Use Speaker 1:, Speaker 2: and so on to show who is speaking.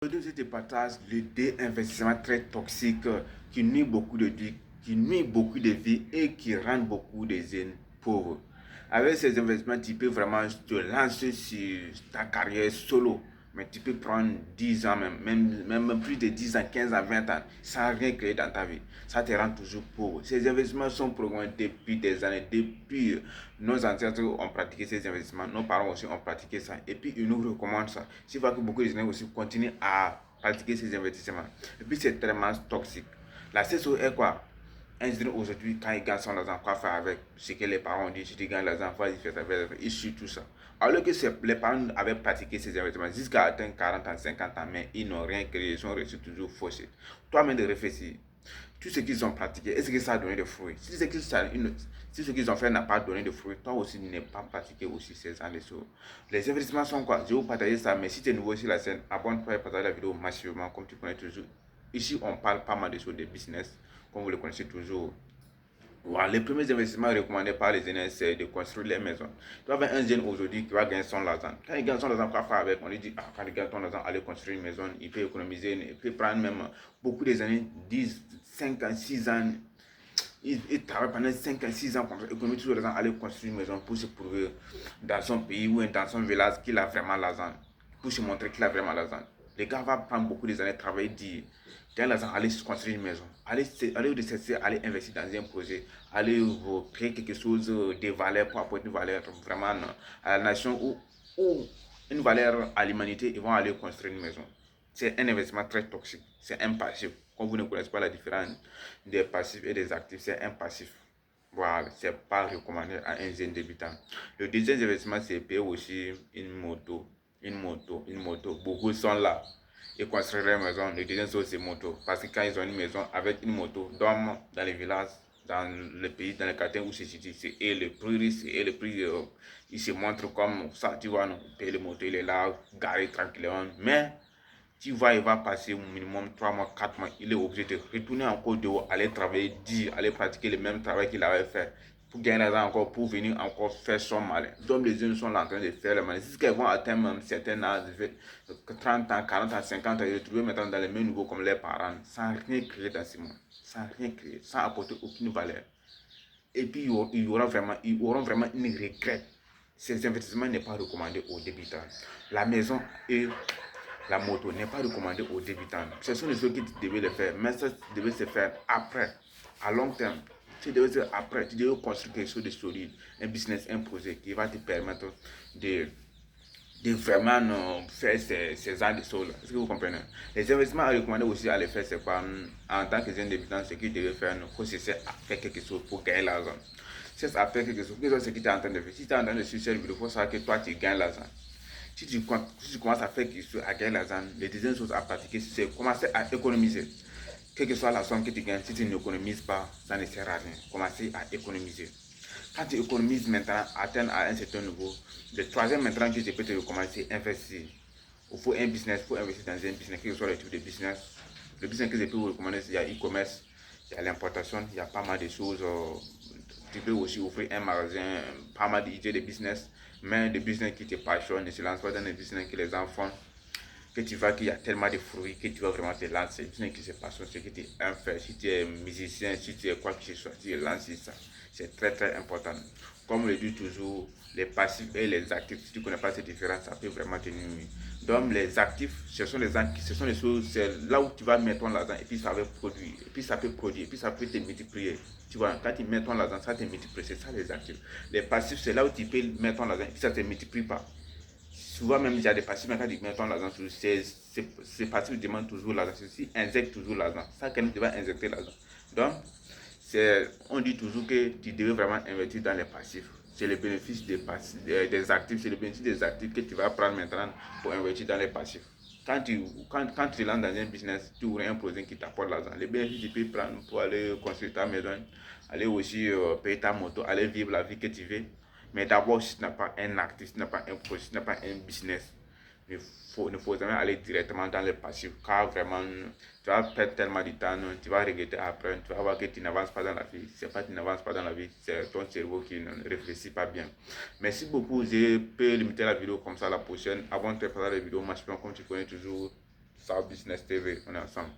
Speaker 1: Aujourd'hui, je te partage le déinvestissement très toxique qui nuit beaucoup de vie, qui nuit beaucoup de vies et qui rend beaucoup de jeunes pauvres. Avec ces investissements, tu peux vraiment te lancer sur ta carrière solo. Mais tu peux prendre 10 ans, même plus de 10 ans, 15 ans, 20 ans, sans rien créer dans ta vie. Ça te rend toujours pauvre. Ces investissements sont programmés depuis des années, depuis nos ancêtres ont pratiqué ces investissements, nos parents aussi ont pratiqué ça. Et puis ils nous recommandent ça. Je vois que beaucoup de gens aussi continuent à pratiquer ces investissements. Et puis c'est tellement toxique. La CSO est quoi? Un jeune aujourd'hui, quand il gagne son argent, quoi faire avec ce que les parents ont dit, si tu gagnes l'argent, il fait ça, il suit tout ça. Alors que les parents avaient pratiqué ces investissements jusqu'à atteindre 40 ans, 50 ans, mais ils n'ont rien créé, ils sont restés toujours faussés. Toi-même de réfléchir, tout ce qu'ils ont pratiqué, est-ce que ça a donné des fruits? Si ce qu'ils ont fait n'a pas donné de fruits, toi aussi n'es pas pratiqué aussi ces gens de choses. Les investissements sont quoi? Je vais vous partager ça, mais si tu es nouveau sur la scène, abonne-toi et partage la vidéo massivement comme tu connais toujours. Ici, on parle pas mal de choses de business, comme vous le connaissez toujours. Voilà, les premiers investissements recommandés par les jeunes, c'est de construire les maisons. Tu vois, un jeune aujourd'hui qui va gagner son argent. Quand il gagne son argent, quoi faire avec? On lui dit, ah, quand il gagne ton argent, allez construire une maison. Il peut économiser, il peut prendre même beaucoup des années, 10, 5 ans, 6 ans. Il travaille pendant 5 ans, 6 ans pour économiser tout l'argent, aller construire une maison pour se prouver dans son pays ou dans son village qu'il a vraiment l'argent. Pour se montrer qu'il a vraiment l'argent. Les gars vont prendre beaucoup des années de travail, dire, gagne l'argent, aller construire une maison. Allez de cesser, aller investir dans un projet. Allez créer quelque chose de valeur pour apporter une valeur vraiment à la nation ou une valeur à l'humanité. Ils vont aller construire une maison. C'est un investissement très toxique. C'est un passif. Comme vous ne connaissez pas la différence des passifs et des actifs, c'est un passif. Voilà, c'est pas recommandé à un jeune débutant. Le deuxième investissement, c'est payer aussi une moto. Une moto. Beaucoup sont là. Ils construisent leur maison. Le deuxième chose, c'est moto. Parce que quand ils ont une maison avec une moto, dorment dans les villages, dans le pays, dans les quartiers où c'est situé, c'est et le prix, et le prix, il se montre comme ça, tu vois, non, payer le moto, il est là, garé tranquillement. Mais tu vois, il va passer au minimum 3 mois, 4 mois. Il est obligé de retourner encore dehors, aller travailler, aller pratiquer le même travail qu'il avait fait pour gagner l'argent encore, pour venir encore faire son malin. Donc les jeunes sont là en train de faire le malin. C'est ce qu'ils vont atteindre même certains âges, 30 ans, 40 ans, 50 ans, ils se retrouver maintenant dans le même niveau comme les parents, sans rien créer dans ce monde, sans rien créer, sans apporter aucune valeur. Et puis ils auront vraiment une regret. Ces investissements n'est pas recommandé aux débutants. La maison et la moto n'est pas recommandée aux débutants. Ce sont les choses que tu devais le faire, mais ça devait se faire après, à long terme. Tu devais faire après, tu devais construire quelque chose de solide, un business, un projet qui va te permettre de, de vraiment faire ces arts de sol. Est-ce que vous comprenez? Les investissements à recommander aussi à les faire, c'est quoi? En tant que jeune débutant, ce qu'il devait faire, il faut essayer à faire quelque chose pour gagner l'argent. C'est à faire quelque chose, c'est ce que tu es en train de faire. Si tu es en train de suivre cette vidéo, il faut savoir que toi, tu gagnes l'argent. Si tu commences à faire quelque chose, à gagner l'argent, les deuxième chose à pratiquer, c'est commencer à économiser. Quelle que soit la somme que tu gagnes, si tu n'économises pas, ça ne sert à rien. Commencer à économiser. Quand tu économises maintenant, atteindre à un certain niveau, le troisième maintenant que je peux te recommencer, c'est investir. Il faut un business, il faut investir dans un business, quel que soit le type de business. Le business que je peux vous recommander, il y a e-commerce, il y a l'importation, il y a pas mal de choses. Tu peux aussi offrir un magasin, pas mal d'idées de business, mais des business qui te passionnent, ne se lance pas dans des business que les enfants, que tu vois qu'il y a tellement de fruits que tu vas vraiment te lancer. Business qui se passionnent, c'est que tu es un fait. Si tu es musicien, si tu es quoi que ce soit, tu lances ça. C'est très très important. Comme le dit toujours, les passifs et les actifs, si tu ne connais pas cette différence, ça peut vraiment te nuire. Donc les actifs, ce sont les choses, c'est là où tu vas mettre ton argent et puis ça va produire, et puis ça peut produire, et puis ça peut te multiplier. Tu vois, quand tu mets ton argent, ça te multiplie, c'est ça les actifs. Les passifs, c'est là où tu peux mettre ton argent et puis ça ne te multiplie pas. Souvent même, il y a des passifs, mais quand tu mets ton argent, ces passifs demandent toujours l'argent, ceci injecte toujours l'argent. Ça, quand tu vas injecter l'argent. Donc, on dit toujours que tu devais vraiment investir dans les passifs. C'est le bénéfice des actifs, c'est le bénéfice des actifs que tu vas prendre maintenant pour investir dans les passifs. Quand tu lances dans un business, tu aurais un projet qui t'apporte l'argent. Les bénéfices, tu peux prendre pour aller construire ta maison, aller aussi payer ta moto, aller vivre la vie que tu veux. Mais d'abord, si tu n'as pas un actif, si tu n'as pas un projet, si tu n'as pas un business, ne faut jamais aller directement dans le passif, car vraiment tu vas perdre tellement de temps, tu vas regretter après, tu vas voir que tu n'avances pas dans la vie. C'est pas que tu n'avances pas dans la vie, c'est ton cerveau qui ne réfléchit pas bien. Merci beaucoup, je peux limiter la vidéo comme ça la prochaine. Avant de te faire la vidéo, maximum comme tu connais toujours, South Business TV. On est ensemble.